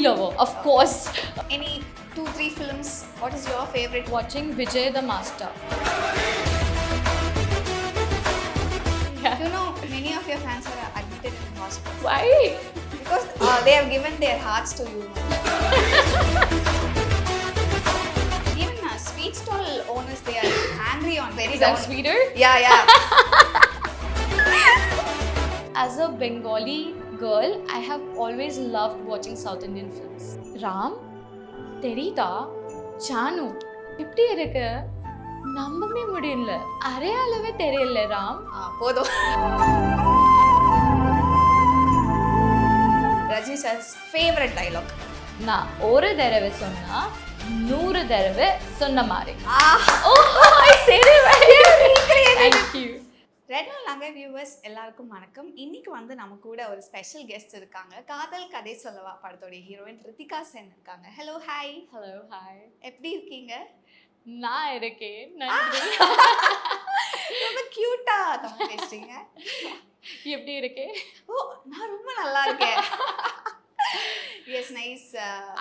Family lover, of course. Any 2-3 films? What is your favorite? Watching Vijay the Master. You know, many of your fans are admitted in hospital Why? because they have given their hearts to you. Even sweet stall owners, they are angry on very Is that down. sweeter? Yeah. As a Bengali girl, I have always loved watching South Indian films. Ram, தெரியுதா ஜானு எப்படி இருக்கு நம்பவே முடியல அரையாளவே தெரியல ராம் போதும். Rajni sir's favorite dialogue. நான் ஒரு தடவை சொன்னா 100 தடவை சொன்ன மாதிரி Thank you. ரெட் நாள் நாங்கள் வியூவர்ஸ் எல்லாருக்கும் வணக்கம். இன்னைக்கு வந்து நம்ம கூட ஒரு ஸ்பெஷல் கெஸ்ட் இருக்காங்க. காதல் கதை சொல்லவா படத்தோடைய ஹீரோயின் ரித்திகா சென் இருக்காங்க. Hello hi. Hello hi. எப்படி இருக்கீங்க? நான் இருக்கேன். நன்றி. ரொம்ப கியூட்டா தமிழ் பேசுறீங்க. எப்படி இருக்கே? ஓ, நான் ரொம்ப நல்லா இருக்கேன். Yes nice.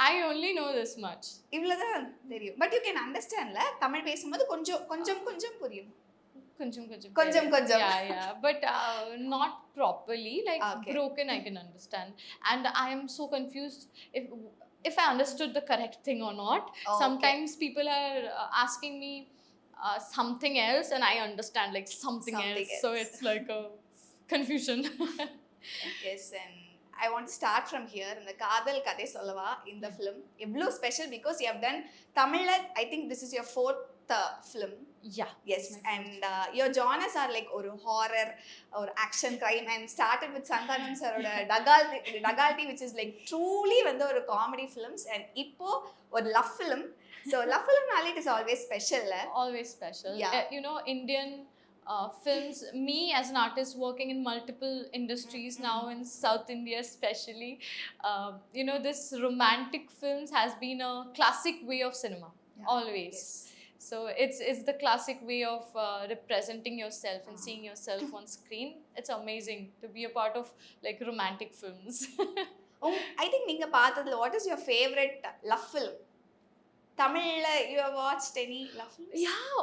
I only know this much. இவ்வளவுதான் தெரியும். பட் யூ கேன் அண்டர்ஸ்டாண்ட்ல தமிழ் பேசும்போது கொஞ்சம் புரியும். கொஞ்சம். Yeah. But not properly, like Okay. broken I can understand. And I am so confused if I understood the correct thing or not. Okay. Sometimes people are asking me something else and I understand like something else. So it's like a confusion. Yes, and I want to start from here. இந்த காதல் கதை சொல்லவா இந்த film எவ்வளோ special because you have done தமிழ்ல I think this is your 4th film. Yeah. Yes, and your genres are like ஒரு horror or action crime and started with Santhanam saroda Dagalti which is like truly வந்து ஒரு comedy films and இப்போ ஒரு love film. So love film naale it is always special. Always special. Yeah. You know, Indian films, me as an artist working in multiple industries now in South India especially, you know, this romantic films has been a classic way of cinema. Yeah. Always. Yes. So it's the classic way of representing yourself and seeing yourself on screen. It's amazing to be a part of like romantic films. I think நீங்க பார்த்ததுல what is your favorite love film? தமிழ்ல you have watched any love films? Yeah,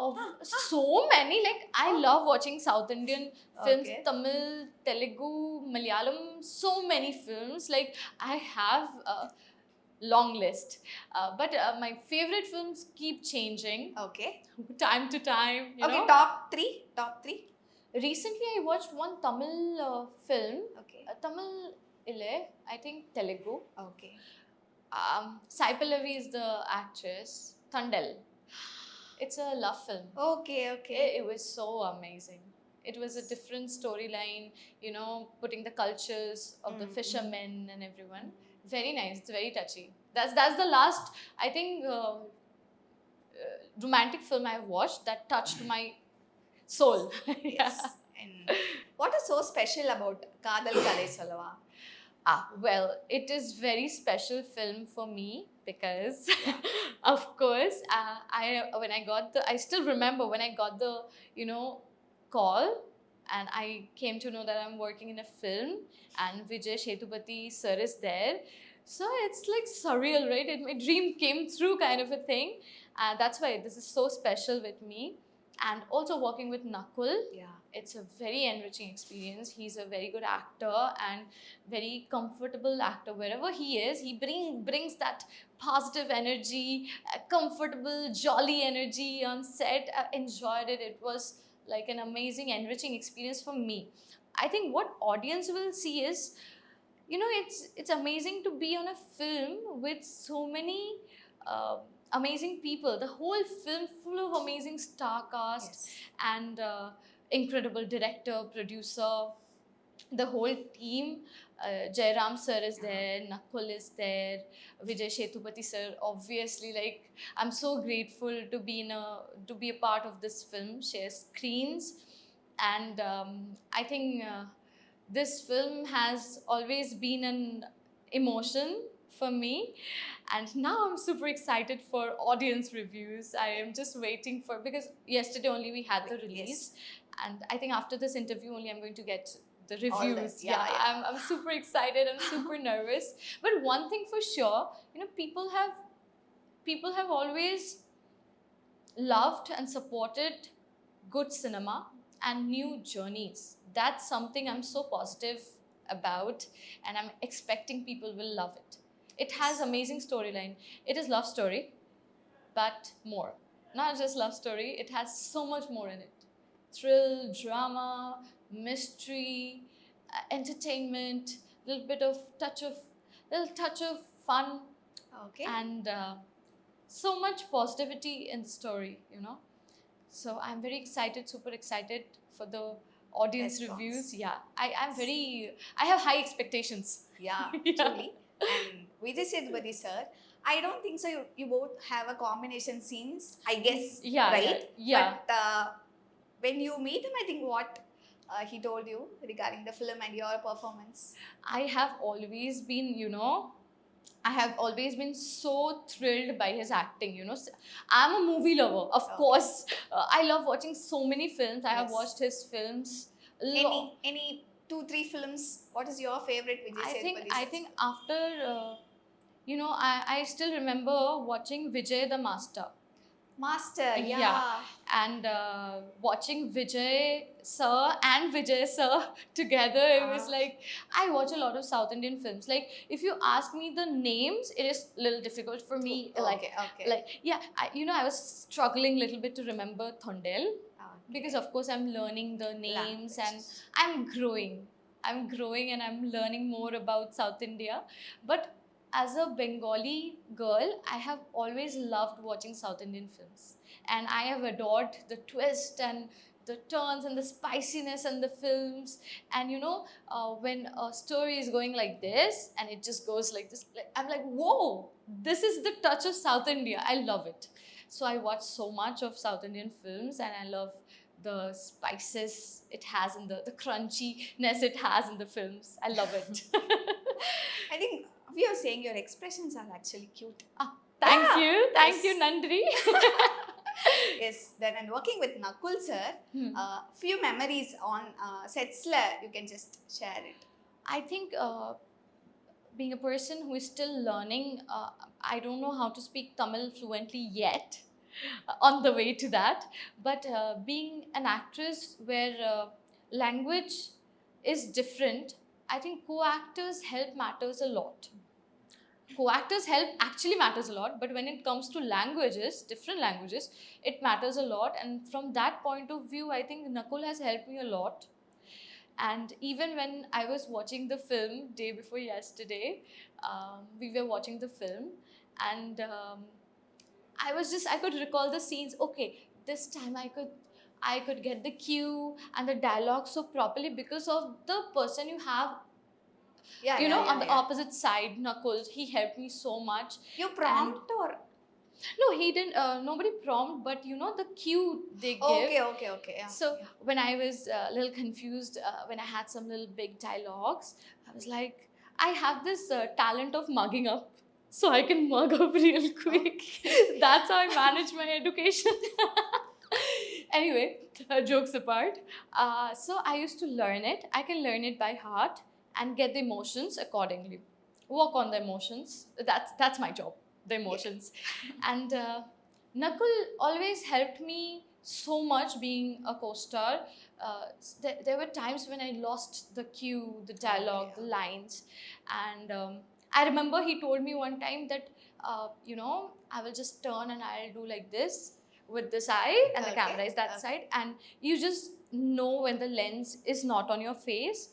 so many. Like I love watching South Indian films, Okay. Tamil, Telugu, Malayalam, so many films. Like I have a long list. But my favorite films keep changing Okay. time to time, you Okay, know. top 3. Recently I watched one Tamil film. Okay. Tamil ille, I think Telugu. Okay. Sai Pallavi is the actress. Thandel. It's a love film. Okay. It was so amazing. It was a different storyline, you know, putting the cultures of the fishermen and everyone. Very nice. It's very touchy. That's the last, I think, romantic film I've watched that touched my soul. Yes. And what is so special about Kadal Kadai Sollava? Well, it is very special film for me because, of course, I still remember when I got the, you know, call and I came to know that I'm working in a film and Vijay Sethupathi sir is there. So it's like surreal, right? My dream came through kind of a thing. That's why this is so special with me. And also working with Nakul. Yeah. It's a very enriching experience. He's a very good actor and very comfortable actor. Wherever he is, he brings that positive energy, comfortable, jolly energy on set. I enjoyed it. It was like an amazing, enriching experience for me. I think what audience will see is, you know, it's amazing to be on a film with so many amazing people. The whole film full of amazing star cast. Yes. And incredible director, producer, the whole team. Jairam sir is there, Nakul is there, Vijay Sethupathi sir. Obviously, like I'm so grateful to be a part of this film, share screens, and I think this film has always been an emotion for me, and now I'm super excited for audience reviews. I am just waiting for, because yesterday only we had the release. Yes. And I think after this interview only I'm going to get the All that, reviews. yeah, yeah. I'm super excited. I'm super nervous. But one thing for sure, people have always loved and supported good cinema and new journeys. That's something I'm so positive about, and I'm expecting people will love it. It has amazing storyline. It is love story, but more. Not just love story, it has so much more in it. Thrill, drama, mystery, entertainment, little touch of fun, Okay. and so much positivity in the story. So I'm very excited, super excited for the audience Response. reviews. Yeah, I have high expectations. Yeah, Yeah. truly. And Vijay Sethupathi sir, I don't think so. You both have a combination scenes, I guess, Yeah, right? yeah. But when you meet him, I think what he told you regarding the film and your performance. I have always been so thrilled by his acting. I'm a movie lover, of Okay. course. I love watching so many films. I have Yes. watched his films. a lot. Any 2-3 films? What is your favorite Vijay Sethupathi I sir? think after I still remember watching Vijay the Master. Master, Yeah. yeah. And watching Vijay sir and Vijay sir together, it was like, I watch a lot of South Indian films. Like, if you ask me the names, it is a little difficult for me. Okay, okay. I was struggling a little bit to remember Thondel, Okay. because of course I'm learning the names and Language. I'm growing and I'm learning more about South India. But as a Bengali girl, I have always loved watching South Indian films, and I have adored the twist and the turns and the spiciness and the films. And when a story is going like this and it just goes like this, I'm like, whoa, this is the touch of South India. I love it. So I watch so much of South Indian films, and I love the spices it has in the crunchiness it has in the films. I love it. I think we are saying your expressions are actually cute. Thank Yeah, you. Thank yes. you, Nandri. Yes, then and working with Nakul sir, few memories on sets you can just share it. I think being a person who is still learning, I don't know how to speak Tamil fluently yet. On the way to that, but being an actress where language is different, I think co-actors help matters a lot. Co-actors help actually matters a lot, but when it comes to languages, different languages, it matters a lot. And from that point of view, I think Nakul has helped me a lot. And even when I was watching the film day before yesterday, we were watching the film, and I could recall the scenes. Okay, this time I could get the cue and the dialogue so properly because of the person you have, Yeah, on the opposite side, Nakul. He helped me so much. You prompt or No, he didn't. Nobody prompt, but the cue they give. okay. Yeah. So when I was a little confused, when I had some little big dialogues, I was like, I have this talent of mugging up, so I can mug up real quick. That's how I manage my education. Anyway, jokes apart. So I used to learn it. I can learn it by heart and get the emotions accordingly. Work on the emotions. That's my job. The emotions. And Nakul always helped me so much being a co-star. There were times when I lost the cue, the dialogue, the lines. And I remember he told me one time that, I will just turn and I'll do like this with this eye, and the camera is that side. And you just know when the lens is not on your face.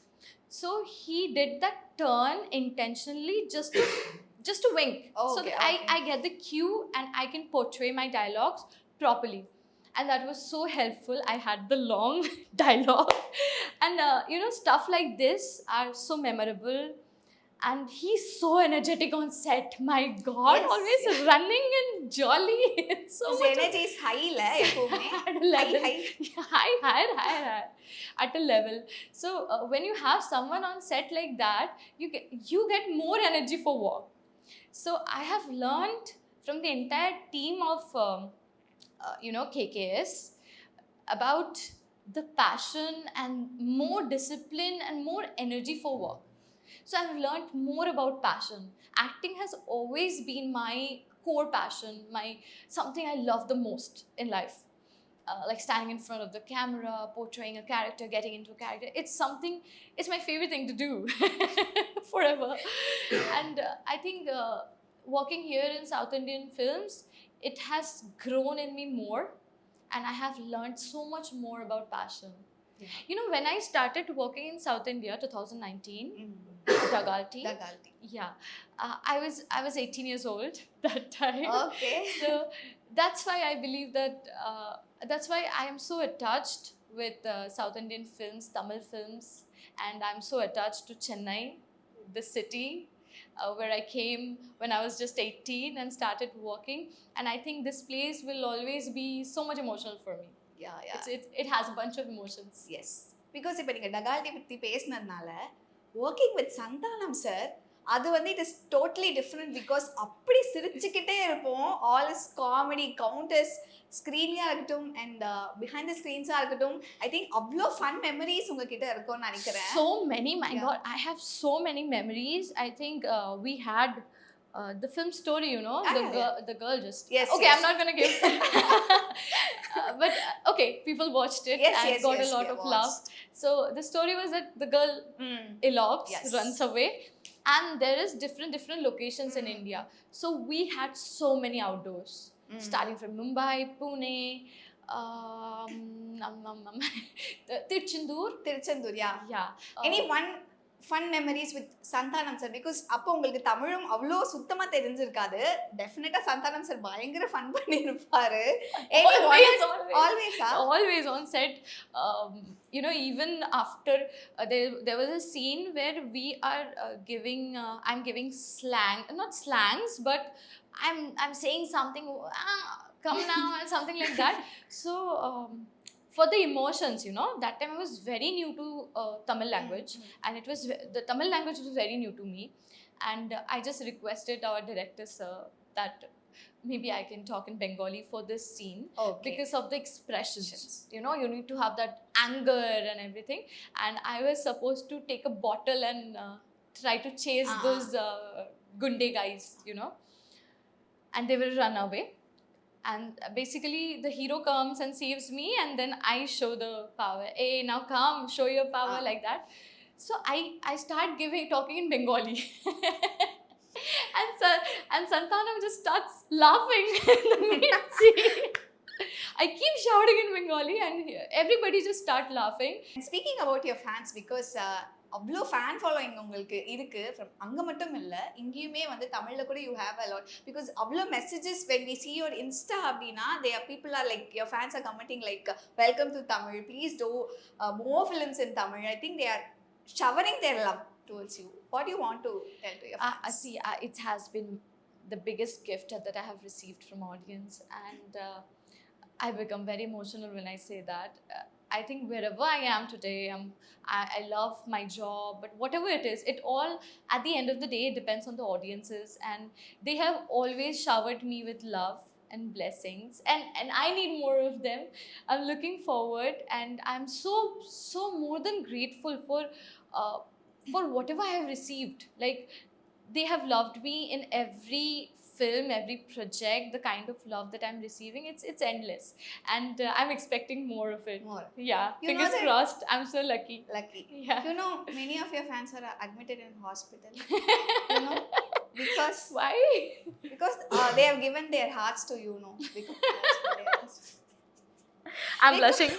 So he did that turn intentionally just to wink, so that I get the cue and I can portray my dialogues properly. And that was so helpful. I had the long dialogue, and stuff like this are so memorable. And he's so energetic on set. My God, Yes, always running and jolly. It's so his much energy is high, la, at a level. high. High, at a level. So when you have someone on set like that, you get more energy for work. So I have learned from the entire team of KKS about the passion and more discipline and more energy for work. So I've learned more about passion. Acting has always been my core passion, my something I love the most in life. Like standing in front of the camera, portraying a character, getting into a character. It's something, it's my favorite thing to do forever. And I think working here in South Indian films, it has grown in me more, and I have learned so much more about passion. Yeah. You know, when I started working in South India, 2019, Mm. Dagalti. Dagalti. Yeah, I was 18 years old that time. Okay. So that's why I believe that that's why I am so attached with South Indian films, Tamil films, and I'm so attached to Chennai, the city. Where I came when I was just 18 and started working, and I think this place will always be so much emotional for me. Yeah, yeah. It has a bunch of emotions. S because இப்போ நீங்கள் டகால்டி பற்றி பேசினதுனால working with Santhanam sir அது வந்து it is totally different because அப்படி சிரிச்சுக்கிட்டே இருப்போம். All is comedy counters ஸ்க்ரீன்லேயே இருக்கட்டும் and behind the ஸ்க்ரீன்ஸாக இருக்கட்டும். ஐ திங்க் அவ்வளோ ஃபன் மெமரிஸ் உங்ககிட்ட இருக்கும்னு நினைக்கிறேன். So many, my Yeah. God, I have so many memories. I think we had the film story, you know, the girl just. Yes, Okay, yes. I'm not gonna give. But okay, people watched it Yes, and yes, got yes, a lot we of watched. love. So the story was that the girl elopes, Yes. runs away, and there is different locations in India. So we had so many outdoors, starting from Mumbai, Pune, Tiruchendur. Tiruchendur yeah Yeah. Any one fun memories with Santhanam sir because அப்போ உங்களுக்கு தமிழும் அவ்வளோ சுத்தமாக தெரிஞ்சிருக்காது. டெஃபினட்டாக Santhanam sir பயங்கர fun பண்ணியிருப்பாரு. ஆல்வேஸா Always on set. You know, even after there was a scene where we are giving I'm giving slang, not slangs, but I'm saying something, come now, and something like that. So for the emotions, you know, that time I was very new to Tamil language, and it was the Tamil language was very new to me, and I just requested our director sir that maybe I can talk in Bengali for this scene because of the expressions. You know, you need to have that anger and everything, and I was supposed to take a bottle and try to chase those gunde guys, you know, and they will run away. And basically the hero comes and saves me, and then I show the power. Hey, now come, show your power, like that. So I start talking in Bengali. And Santanam just starts laughing in the mid-scene. I keep shouting in Bengali, and everybody just start laughing. Speaking about your fans because அவ்வளோ fan following உங்களுக்கு இருக்கு from அங்கே மட்டும் இல்லை இங்கேயுமே வந்து தமிழில் கூட you have a lot because அவ்வளோ messages when we see your Insta அப்படின்னா they are people are like your fans are commenting like welcome to Tamil please do more films in Tamil. I think they are showering their love towards you. What you want to tell to your fans? See, it has been the biggest gift that I have received from audience, and I become very emotional when I say that. I think wherever I am today, I love my job, but whatever it is, it all, at the end of the day, it depends on the audiences, and they have always showered me with love and blessings, and I need more of them. I'm looking forward, and I'm so more than grateful for whatever I have received. Like, they have loved me in every film, every project. The kind of love that I'm receiving, it's endless, and I'm expecting more of it. More. Yeah, You know fingers that- crossed. I'm so lucky. Lucky. Yeah. You know, many of your fans are admitted in hospital. You know, because Why? they have given their hearts to you, no? Because I'm blushing.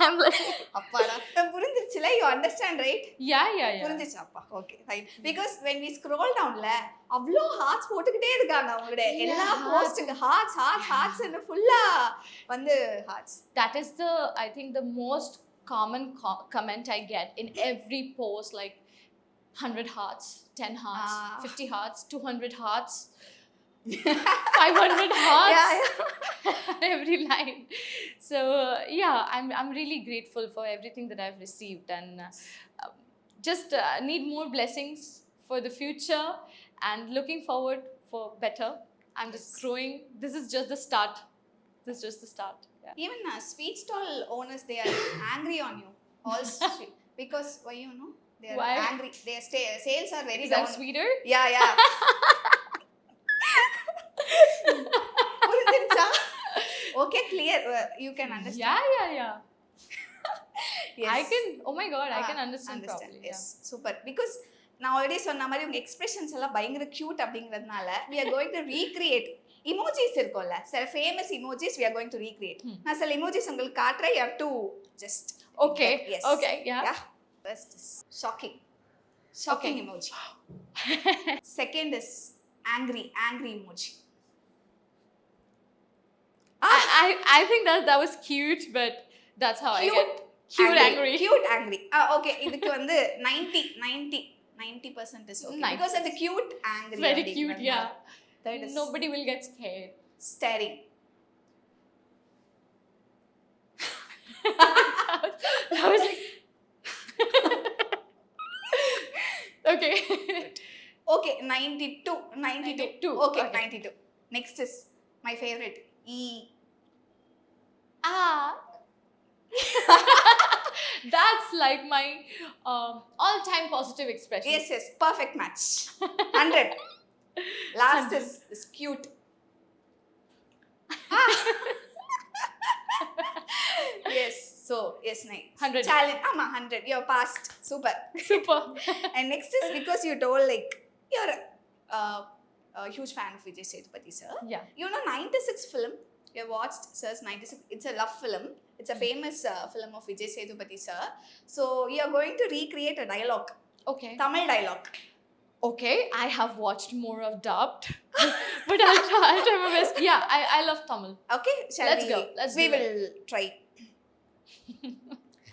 I'm blushing. அப்பாடா புரிஞ்சிருச்சுல, you understand right? Yeah. புரிஞ்சிச்சு அப்பா. Okay fine. Because when we scroll downல அவ்வளோ hearts போட்டுக்கிட்டே இருக்காங்க அவங்களுடைய எல்லா போஸ்ட்டுக்கு hearts ஃபுல்லா வந்து hearts. That is I think the most common comment I get in every post, like 100 hearts, 10 hearts, 50 hearts, 200 hearts, 500 hearts. Yeah. Every line. So yeah, I'm really grateful for everything that I've received, and just need more blessings for the future, and looking forward for better. I'm just growing. This is just the start. This is just the start. Yeah. Even sweet stall owners, they are angry on you. All sweet. Because why you know? They are Why? angry. Their sales are very Is that down. sweeter? Yeah, yeah. புரிஞ்சிருச்சா? Okay, clear. You can understand. Yeah. Yes. I can. Oh my god, I can understand properly. Yes, super. Because நான் already சொன்ன மாதிரி உங்க expressions எல்லாம் பயங்கர cute அப்படிங்கிறதுனால we are going to recreate emojis இருக்கும்ல சில famous emojis we are going to recreate. நான் சில emojis உங்களுக்கு காட்டுறேன், you have to just Okay. Yes. Okay. Yeah. First is shocking emoji. Second is angry emoji. I think that was cute, but that's how I get cute angry. Cute angry. Okay, இதுக்கு வந்து 90% is okay. 90%. Because of the cute angry. Very cute, yeah. Third is Nobody will get scared. staring. That was like okay. Okay, 92. 92. Okay, Okay. 92. Next is my favorite. That's like my all-time positive expression. Yes, perfect match. 100. Last 100. is cute. Yes, so yes, nice. 100. Challenge. 100. You're passed. Super. Super. And next is because you told like you're a huge fan of Vijay Sethupathi sir. Yeah. You know 96 film. You have watched sir's 96. It's a love film. It's a famous film of Vijay Sethupathi sir. So you are going to recreate a dialogue. Okay. Tamil dialogue. Okay, I have watched more of dubbed, but I'll try my best. Yeah, I love Tamil. Okay, shall Let's we? go. Let's we do will try.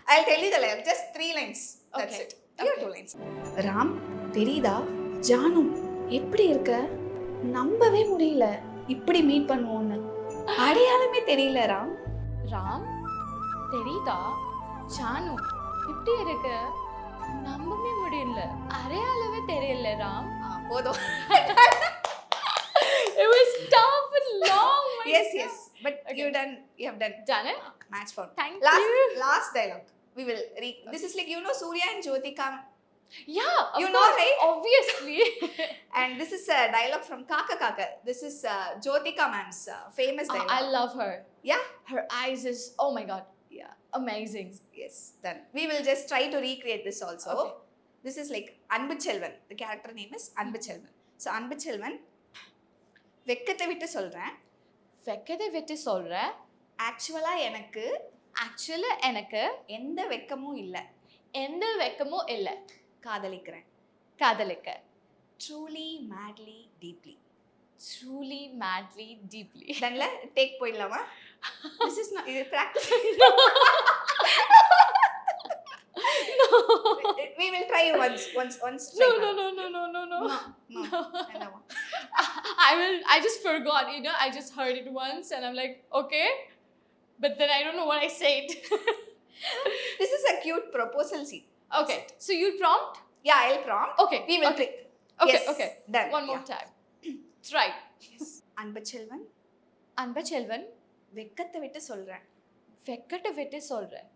I'll tell you the line. Just 3 lines. That's Okay. it. Here 2 lines. Ram தெரியுதா ஜானு எப்படி இருக்க நம்பவே முடியல இப்படி meet பண்ணுவோம்னு அடையாளமே தெரியல ராம் ராம் தெரியுதா ஜானு இப்படி இருக்க நம்பவே முடியல அடையாளமே தெரியல ராம் போதும். It was tough and long. Yes, but Okay. you have done Done it? match found. Thank you. Last dialogue we will this is like you know Surya and Jyotika, Yeah, of You know, course, right? Obviously. and this is a dialogue from Kaka Kaka. This is Jyotika ma'am's famous dialogue. I love her. Yeah. Her eyes is, oh my god, Yeah. amazing. Yes, done. We will just try to recreate this also. Okay. This is like Anbu Chelvan. The character name is Anbu Chelvan. So Anbu Chelvan, வெக்கத்தை விட்டு சொல்றேன். வெக்கத்தை விட்டு சொல்றேன். ஆக்சுவலா எனக்கு எந்த வெக்கமும் இல்ல. எந்த வெக்கமும் இல்ல. காதலிக்கிறேன். காதலிக்க. Truly, madly, deeply. Truly, madly, deeply. Then take போயிடலாமா? This is not practice. We will try once. Try No. I just forgot, I just heard it once and I'm like, okay. But then I don't know what I said. This is a cute proposal scene. Okay, so you prompt? Yeah, I'll prompt. Okay, We will okay. pick. Okay, Yes, okay. done. One more time. Try. அன்பு செல்வன், அன்பு செல்வன், வெக்கத்தை விட்டு சொல்றேன். வெக்கத்தை விட்டு சொல்றேன்.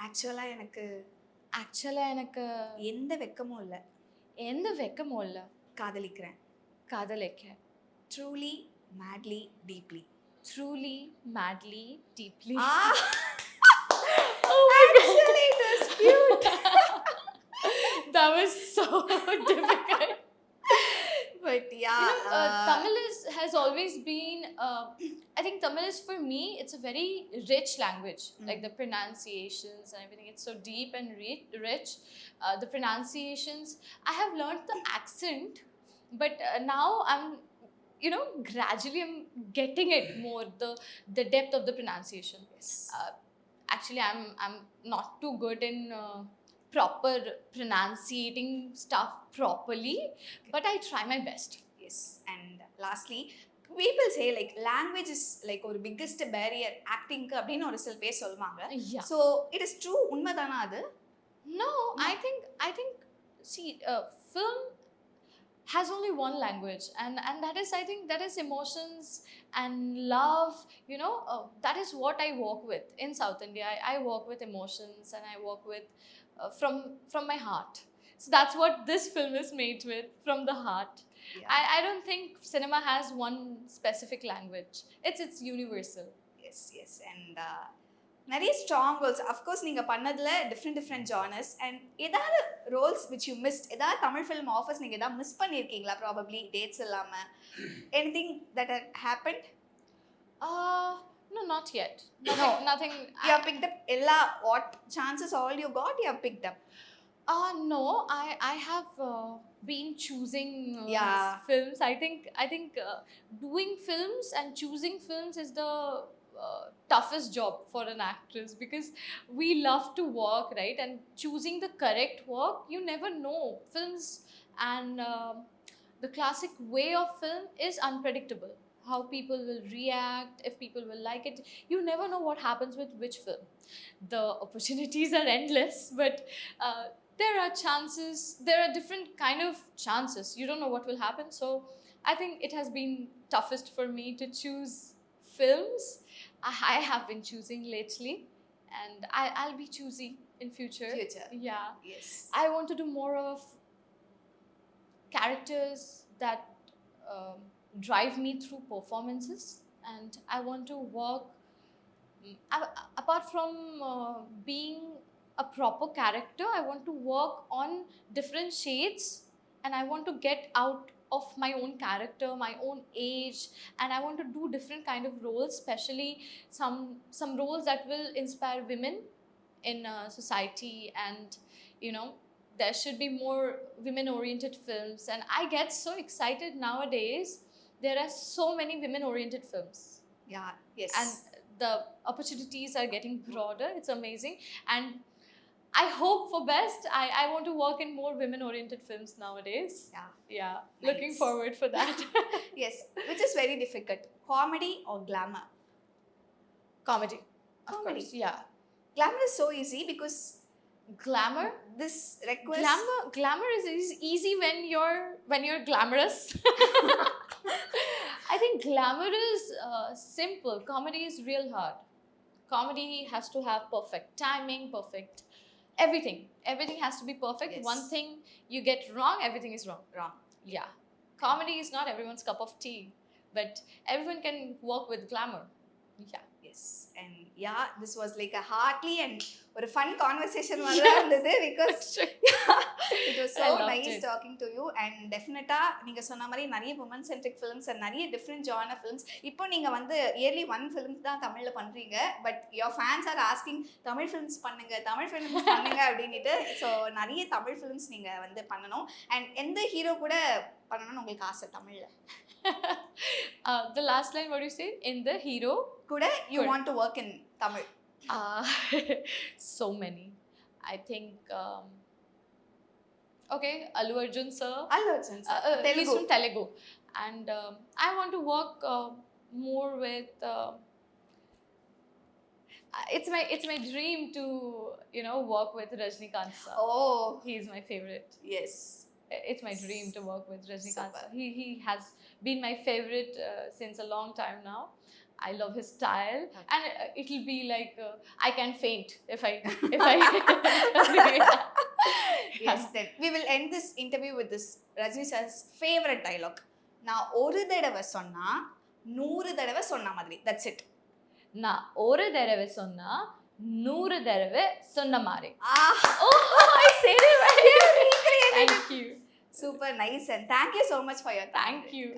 ஆக்சுவலா எனக்கு எந்த வெக்கமும் இல்ல. எந்த வெக்கமும் இல்ல. காதலிக்கிறேன். காதலிக்க. Truly, madly, deeply. Truly, madly, deeply. Oh my Actually, it was cute. That was so difficult. But yeah, Tamil has always been, I think Tamil is for me, it's a very rich language. Like the pronunciations and everything, it's so deep and rich. The pronunciations, I have learned the accent, but now I'm, gradually I'm getting it more, the depth of the pronunciation. yes. Actually, I'm not too good in proper pronunciating stuff properly, but I try my best. Yes. And lastly, people say like language is like ஒரு biggest barrier acting க்கு அப்படின்னு ஒரு சில பேர் சொல்வாங்க. Yeah. So it is true, உண்மைதானா அது? No, I think see, film has only one language, and that is, I think, that is emotions and love, you know. That is what I work with in South India. I work with emotions, and I work with from my heart. So that's what this film is made with, from the heart. Yeah. I don't think cinema has one specific language. It's universal. Yes yes and நிறைய strong roles of course நீங்கள் பண்ணதில் different genres and ஏதாவது roles which you missed, ஏதாவது Tamil film offers நீங்கள் ஏதாவது miss பண்ணியிருக்கீங்களா? Probably dates இல்லாமல் anything that happened? No, not yet. Nothing. You have picked up எல்லா what chances all you got you have picked up? No, I have been choosing Yeah. films. I think doing films and choosing films is the toughest job for an actress, because we love to work, right? And choosing the correct work, you never know. Films and the classic way of film is unpredictable. How people will react, if people will like it. You never know what happens with which film. The opportunities are endless, but there are chances. There are different kind of chances. You don't know what will happen. So I think it has been toughest for me to choose films. I have been choosing lately, and I'll be choosy in future. Yeah. Yes. I want to do more of characters that drive me through performances, and I want to work apart from being a proper character. I want to work on different shades, and I want to get out of my own character, my own age, and I want to do different kind of roles, especially some roles that will inspire women in society. And you know, there should be more women oriented films, and I get so excited nowadays. There are so many women oriented films, Yeah. Yes. and the opportunities are getting broader. It's amazing, and I hope for best. I want to work in more women oriented films nowadays. Yeah. Looking Nice. forward for that. Yes, which is very difficult. Comedy or glamour? Comedy, of Comedy. course. Yeah. Glamour is so easy because Glamour. this requires Glamour is easy when you're glamorous. I think glamour is simple. Comedy is real hard. Comedy has to have perfect timing, perfect everything. Everything has to be perfect. Yes. One thing you get wrong, everything is wrong. wrong. Yeah. Comedy is not everyone's cup of tea, but everyone can work with glamour. Yeah. Yes, and yeah, this was like a heartly and ஒரு fun conversation மாதிரி தான் இருந்தது because it was so I loved nice it. talking to you, and definitely நீங்க சொன்ன மாதிரி நிறைய women centric films and நிறைய different genre films. இப்போ நீங்க வந்து yearly one films தான் தமிழ்ல பண்றீங்க, but your fans are asking Tamil films பண்ணுங்க அப்படின்னுட்டு. ஸோ நிறைய தமிழ் films நீங்க வந்து பண்ணணும், and எந்த ஹீரோ கூட பண்ணணும்னு உங்களுக்கு ஆசை தமிழ்ல? The last line, what do you say? In the hero கூட you Good. want to work in Tamil? So many. I think okay, Allu Arjun sir. Allu Arjun sir. He's Telugu. from Telugu, and I want to work more with. It's my dream to work with Rajnikant sir. Oh, He's my favorite. yes. It's my dream to work with Rajnikant Super. sir. He has been my favorite since a long time now. I love his style, and it'll be like I can faint if I. Yes, then we will end this interview with this Rajni sir's favorite dialogue. நான் ஒரு தடவை சொன்னா 100 தடவை சொன்ன மாதிரி. That's it. நான் ஒரு தடவை சொன்னா 100 தடவை சொன்ன மாதிரி. Ah, Oh, I said it right. recreated. Thank you. Super nice, and thank you so much for your time. Thank you.